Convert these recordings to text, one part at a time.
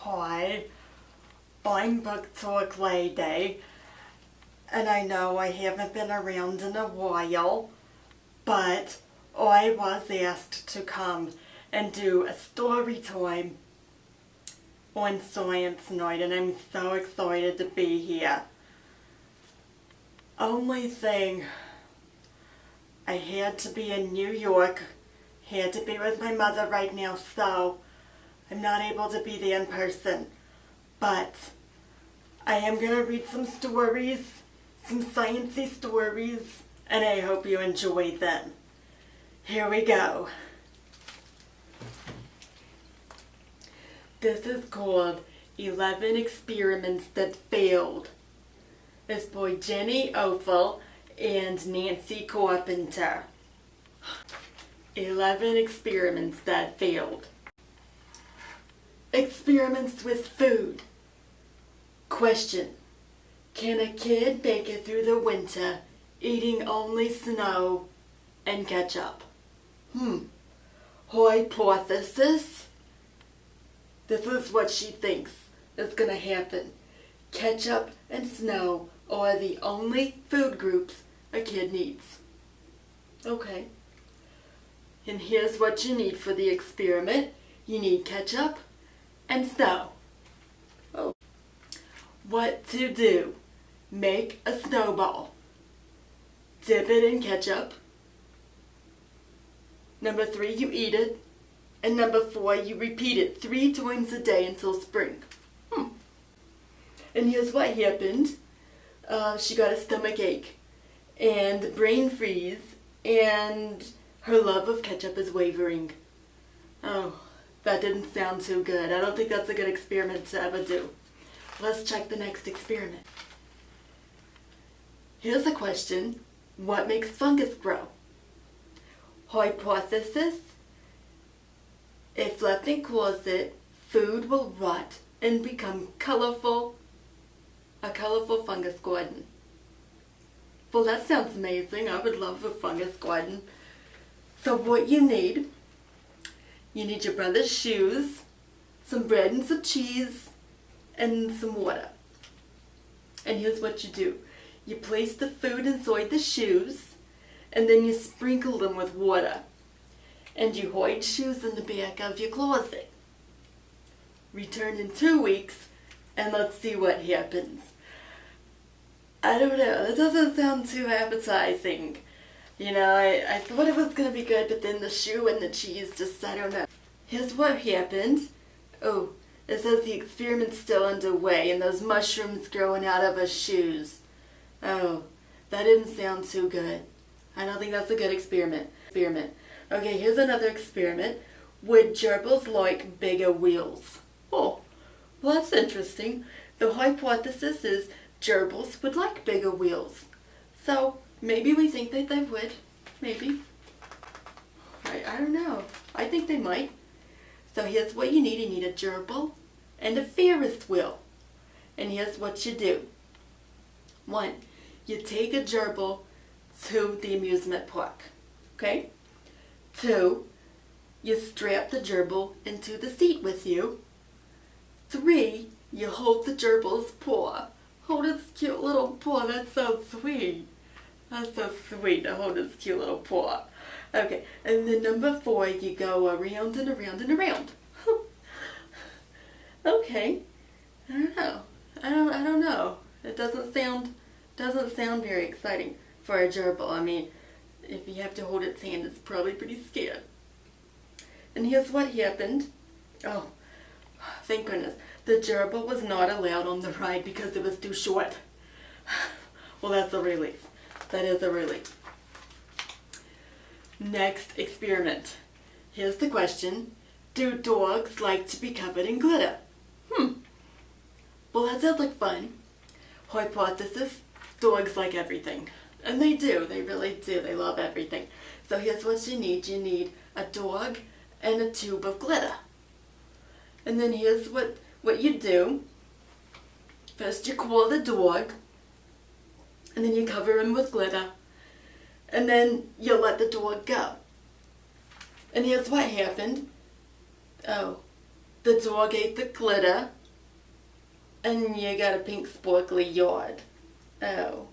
Hi, I'm Book Talk Lady, and I know I haven't been around in a while, but I was asked to come and do a story time on Science Night, and I'm so excited to be here. Only thing, I had to be in New York, had to be with my mother right now, so I'm not able to be there in person. But I am going to read some stories, some sciencey stories, and I hope you enjoy them. Here we go. This is called 11 Experiments That Failed. It's by Jenny Ophel and Nancy Carpenter. 11 Experiments That Failed. Experiments with food. Question: can a kid make it through the winter eating only snow and ketchup? Hypothesis. This is what she thinks is going to happen. Ketchup and snow are the only food groups a kid needs. Okay. And here's what you need for the experiment. You need ketchup and snow. Oh. What to do? Make a snowball. Dip it in ketchup. Number 3, you eat it. And number 4, you repeat it 3 times a day until spring. And here's what happened. She got a stomach ache and brain freeze, and her love of ketchup is wavering. Oh, that didn't sound too good. I don't think that's a good experiment to ever do. Let's check the next experiment. Here's a question. What makes fungus grow? Hypothesis: if left in closet, food will rot and become colorful. A colorful fungus garden. Well, that sounds amazing. I would love a fungus garden. So what you need your brother's shoes, some bread and some cheese, and some water. And here's what you do. You place the food inside the shoes, and then you sprinkle them with water. And you hide shoes in the back of your closet. Return in 2 weeks, and let's see what happens. I don't know, that doesn't sound too appetizing. You know, I thought it was going to be good, but then the shoe and the cheese just, I don't know. Here's what happened. Oh, it says the experiment's still underway and those mushrooms growing out of her shoes. Oh, that didn't sound too good. I don't think that's a good experiment. Okay, here's another experiment. Would gerbils like bigger wheels? Oh, well, that's interesting. The hypothesis is gerbils would like bigger wheels. So maybe we think that they would. Maybe. I don't know. I think they might. So here's what you need. You need a gerbil and a Ferris wheel. And here's what you do. 1, you take a gerbil to the amusement park. Okay? 2, you strap the gerbil into the seat with you. 3, you hold the gerbil's paw. Hold its cute little paw. That's so sweet. That's so sweet to hold its cute little paw. Okay, and then number 4, you go around and around and around. Okay, I don't know. I don't know. It doesn't sound very exciting for a gerbil. I mean, if you have to hold its hand, it's probably pretty scared. And here's what happened. Oh, thank goodness. The gerbil was not allowed on the ride because it was too short. Well, that's a relief. That is a relief. Next experiment. Here's the question. Do dogs like to be covered in glitter? Well, that sounds like fun. Hypothesis: dogs like everything. And they do. They really do. They love everything. So here's what you need. You need a dog and a tube of glitter. And then here's what you do. First you call the dog, and then you cover him with glitter, and then you let the dog go. And here's what happened. Oh, the dog ate the glitter, and you got a pink sparkly yard. Oh.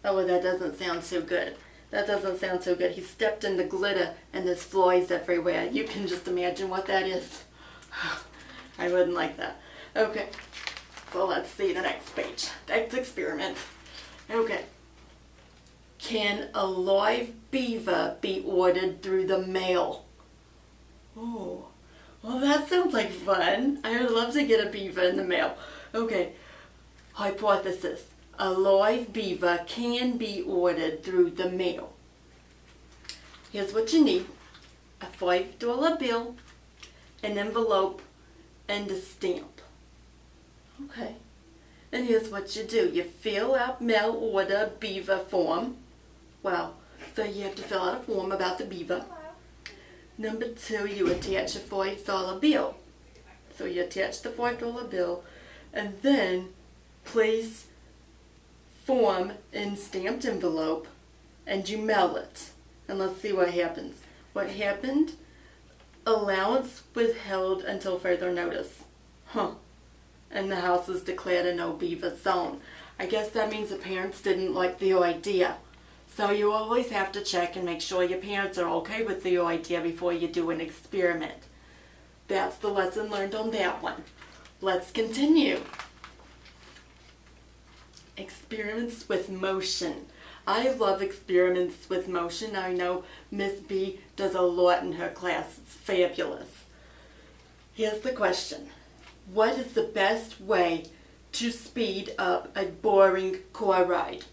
Oh, well, that doesn't sound so good. That doesn't sound so good. He stepped in the glitter and there's flies everywhere. You can just imagine what that is. I wouldn't like that. Okay, so let's see the next page. Next experiment. Okay. Can a live beaver be ordered through the mail? Oh, well, that sounds like fun. I would love to get a beaver in the mail. Okay, hypothesis. A live beaver can be ordered through the mail. Here's what you need. A $5 bill, an envelope, and a stamp. Okay. And here's what you do. You fill out mail order beaver form. Well, so you have to fill out a form about the beaver. Number 2, you attach a $5 bill. So you attach the $5 bill and then place form in stamped envelope and you mail it. And let's see what happens. What happened? Allowance withheld until further notice. Huh. And the house is declared a no beaver zone. I guess that means the parents didn't like the idea. So you always have to check and make sure your parents are okay with the idea before you do an experiment. That's the lesson learned on that one. Let's continue. Experiments with motion. I love experiments with motion. I know Miss B does a lot in her class. It's fabulous. Here's the question. What is the best way to speed up a boring car ride?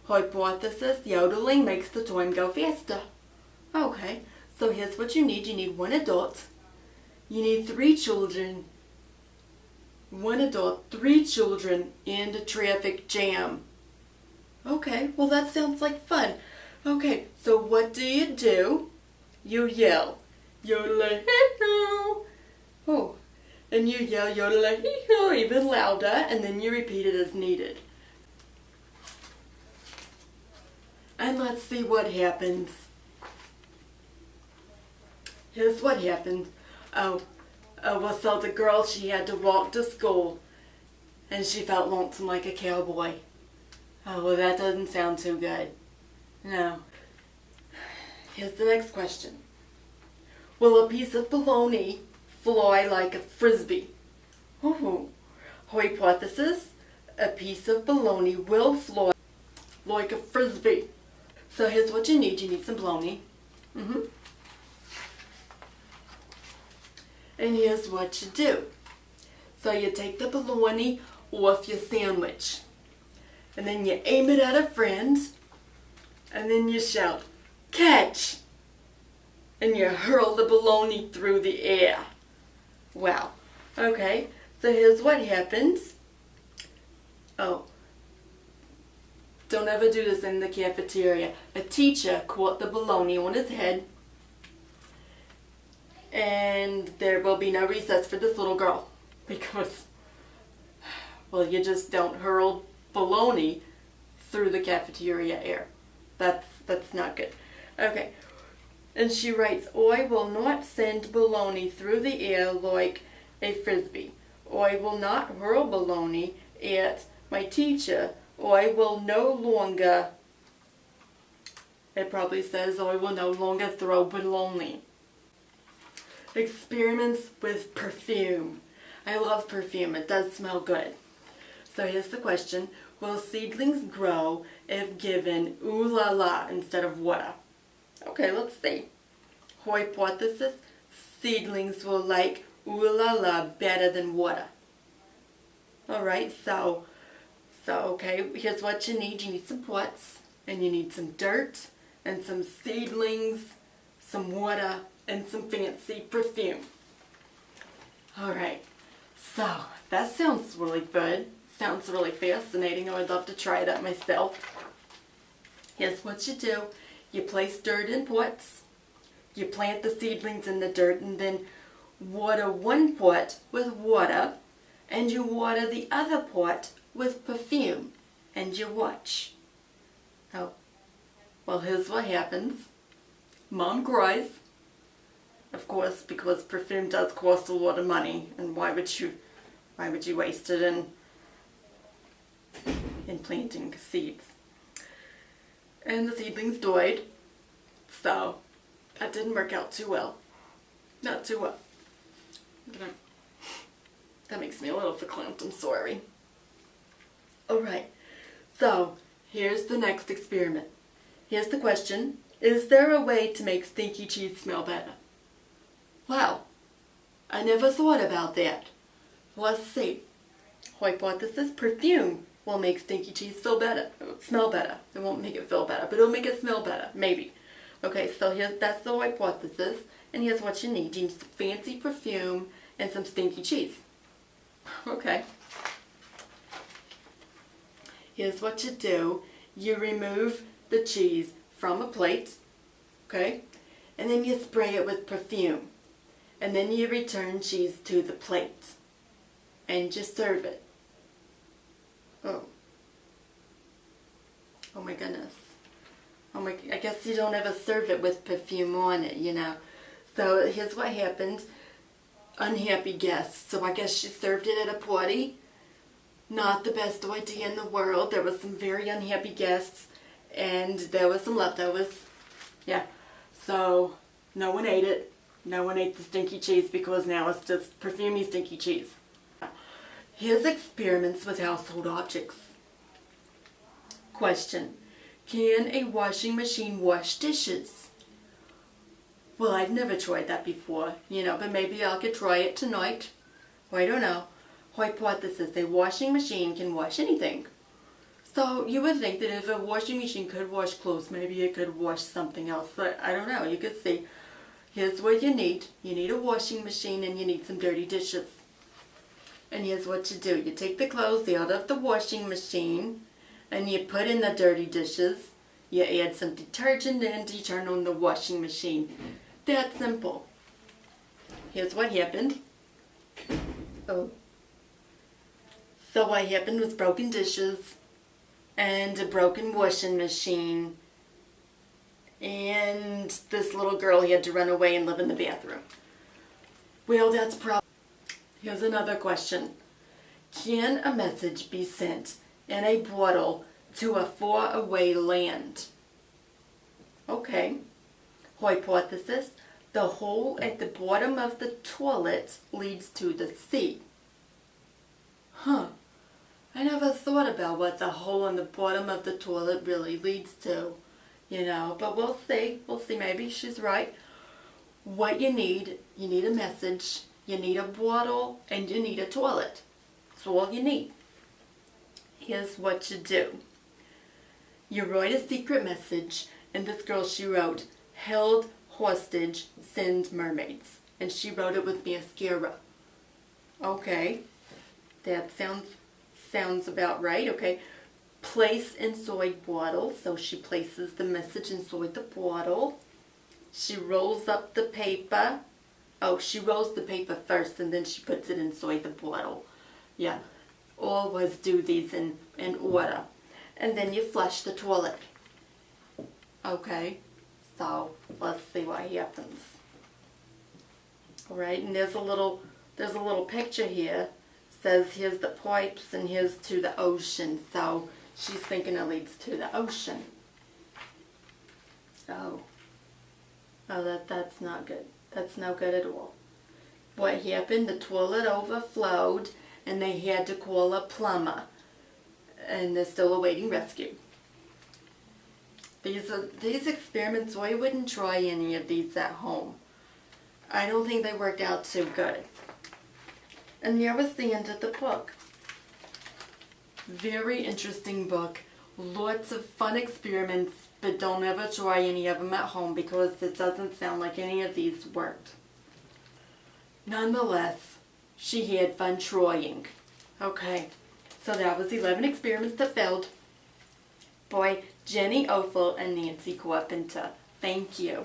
Hypothesis, yodeling makes the time go faster. Okay, so here's what you need. You need 1 adult. You need 3 children. 1 adult, 3 children, and a traffic jam. Okay, well that sounds like fun. Okay, so what do? You yell, yodel-a-hee-ho. Oh, and you yell yodel-a-hee-ho even louder, and then you repeat it as needed. And let's see what happens. Here's what happened. Well, so the girl, she had to walk to school, and she felt lonesome like a cowboy. Oh, well, that doesn't sound too good. No. Here's the next question. Will a piece of bologna fly like a frisbee? Oh, hypothesis, a piece of bologna will fly like a frisbee. So here's what you need. You need some bologna. And here's what you do. So you take the bologna off your sandwich. And then you aim it at a friend. And then you shout, catch! And you hurl the bologna through the air. Wow. Okay, so here's what happens. Oh, don't ever do this in the cafeteria. A teacher caught the bologna on his head. And there will be no recess for this little girl. Because, well, you just don't hurl bologna through the cafeteria air. That's not good. Okay. And she writes, I will not send bologna through the air like a frisbee. I will not hurl bologna at my teacher. I will no longer, it probably says, I will no longer throw bologna. Experiments with perfume. I love perfume. It does smell good. So here's the question. Will seedlings grow if given ooh la la instead of water? Okay, let's see. Hypothesis. Seedlings will like ooh la la better than water. Alright, so okay, here's what you need. You need some pots, and you need some dirt, and some seedlings, some water, and some fancy perfume. Alright, so that sounds really good. Sounds really fascinating. I would love to try that myself. Here's what you do. You place dirt in pots. You plant the seedlings in the dirt and then water one pot with water and you water the other pot with perfume and you watch. Oh, well, here's what happens. Mom cries. of course, because perfume does cost a lot of money, and why would you waste it in planting seeds? And the seedlings died, so that didn't work out too well. Not too well. That makes me a little verklempt, I'm sorry. Alright, so here's the next experiment. Here's the question: is there a way to make stinky cheese smell better? Wow, I never thought about that. Let's see. Hypothesis: perfume will make stinky cheese smell better. It won't make it feel better, but it'll make it smell better, maybe. Okay, so that's the hypothesis, and here's what you need. You need some fancy perfume and some stinky cheese. Okay. Here's what you do. You remove the cheese from a plate, okay? And then you spray it with perfume. And then you return cheese to the plate. And just serve it. Oh my goodness. I guess you don't ever serve it with perfume on it, you know. So here's what happened. Unhappy guests. So I guess she served it at a party. Not the best idea in the world. There was some very unhappy guests, and there was some leftovers. Yeah. So no one ate it. No one ate the stinky cheese because now it's just perfumey stinky cheese. Here's experiments with household objects. Question: can a washing machine wash dishes? Well, I've never tried that before, you know, but maybe I could try it tonight. Well, I don't know. Hypothesis: a washing machine can wash anything. So you would think that if a washing machine could wash clothes, maybe it could wash something else. But I don't know. You could see. Here's what you need. You need a washing machine and you need some dirty dishes. And here's what you do. You take the clothes out of the washing machine and you put in the dirty dishes. You add some detergent and you turn on the washing machine. That simple. Here's what happened. Oh. So what happened was broken dishes and a broken washing machine, and this little girl had to run away and live in the bathroom. Well, that's probably... Here's another question. Can a message be sent in a bottle to a faraway land? Okay. Hypothesis: the hole at the bottom of the toilet leads to the sea. Huh. I never thought about what the hole in the bottom of the toilet really leads to, you know, but we'll see. We'll see. Maybe she's right. What you need a message, you need a bottle, and you need a toilet. That's all you need. Here's what you do. You write a secret message, and this girl, she wrote, "Held hostage, send mermaids." And she wrote it with mascara. Okay. That sounds about right. Okay. Place inside bottle. So she places the message inside the bottle. She rolls up the paper. Oh, she rolls the paper first and then she puts it inside the bottle. Yeah. Always do these in order. And then you flush the toilet. Okay. So let's see what happens. Alright, and there's a little picture here. Says here's the pipes and here's to the ocean. So she's thinking it leads to the ocean. Oh, that's not good. That's no good at all. What happened? The toilet overflowed and they had to call a plumber. And they're still awaiting rescue. These experiments, I wouldn't try any of these at home. I don't think they worked out too good. And there was the end of the book. Very interesting book. Lots of fun experiments, but don't ever try any of them at home because it doesn't sound like any of these worked. Nonetheless, she had fun trying. Okay, so that was 11 experiments that failed by Jenny Ophel and Nancy Carpenter. Thank you.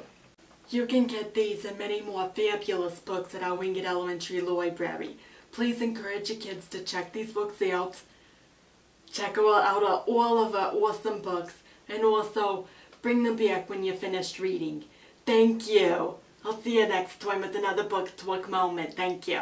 You can get these and many more fabulous books at our Wingate Elementary Library. Please encourage your kids to check these books out. Check out all of our awesome books and also bring them back when you're finished reading. Thank you. I'll see you next time with another book talk moment. Thank you.